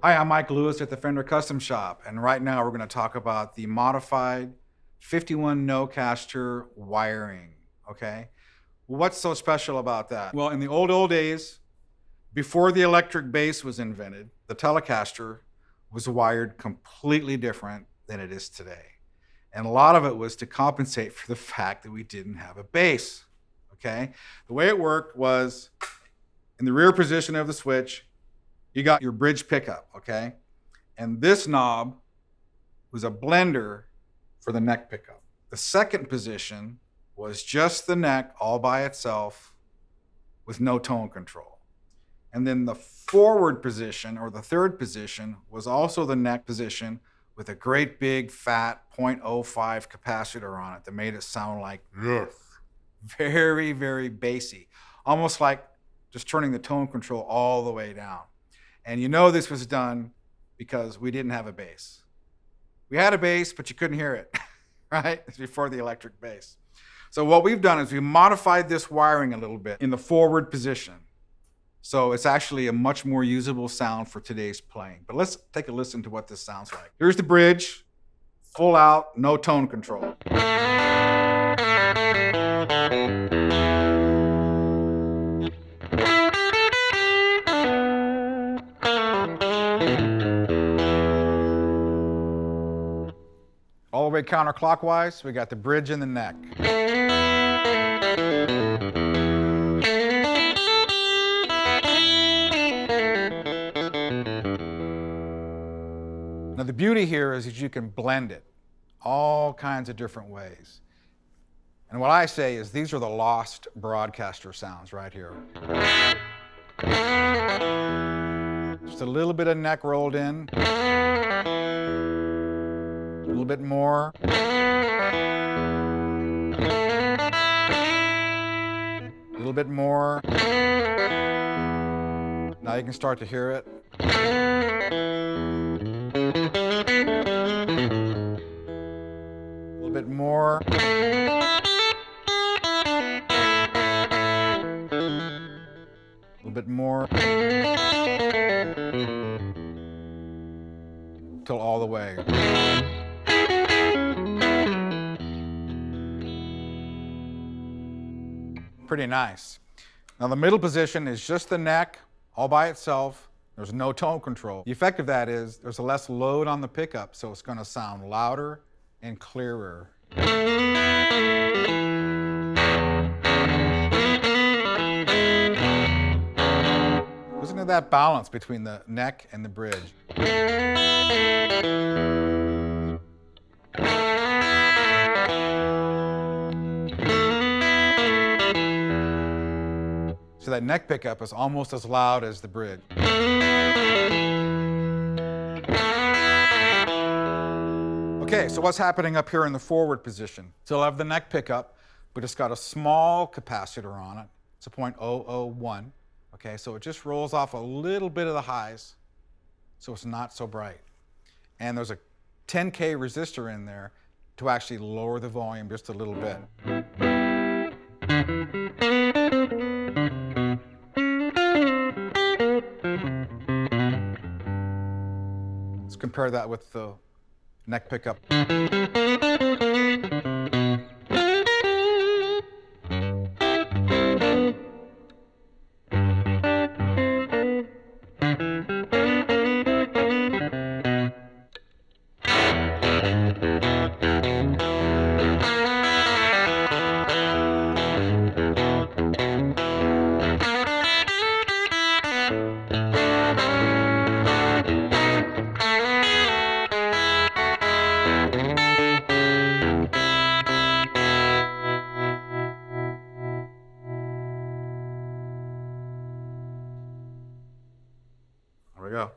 Hi, I'm Mike Lewis at the Fender Custom Shop, and right now we're going to talk about the modified 51 Nocaster wiring, okay? What's so special about that? Well, in the old days, before the electric bass was invented, the Telecaster was wired completely different than it is today. And a lot of it was to compensate for the fact that we didn't have a bass, okay? The way it worked was in the rear position of the switch, you got your bridge pickup, okay? And this knob was a blender for the neck pickup. The second position was just the neck all by itself with no tone control. And then the forward position, or the third position, was also the neck position with a great big fat 0.05 capacitor on it that made it sound like this. Very, very bassy. Almost like just turning the tone control all the way down. And you know this was done because we didn't have a bass. We had a bass, but you couldn't hear it, right? It's before the electric bass. So what we've done is we modified this wiring a little bit in the forward position. So it's actually a much more usable sound for today's playing. But let's take a listen to what this sounds like. Here's the bridge, full out, no tone control. All the way counterclockwise, we got the bridge and the neck. Now the beauty here is that you can blend it all kinds of different ways. And what I say is these are the lost broadcaster sounds right here. Just a little bit of neck rolled in. A little bit more. A little bit more. Now you can start to hear it. A little bit more. A little bit more. Till all the way. Pretty nice. Now the middle position is just the neck all by itself. There's no tone control. The effect of that is there's less load on the pickup, so it's going to sound louder and clearer. Listen to that balance between the neck and the bridge. So that neck pickup is almost as loud as the bridge. Okay, so what's happening up here in the forward position? Still have the neck pickup, but it's got a small capacitor on it. It's a 0.001. Okay, so it just rolls off a little bit of the highs, so it's not so bright. And there's a 10K resistor in there to actually lower the volume just a little bit. Let's compare that with the neck pickup. There we go.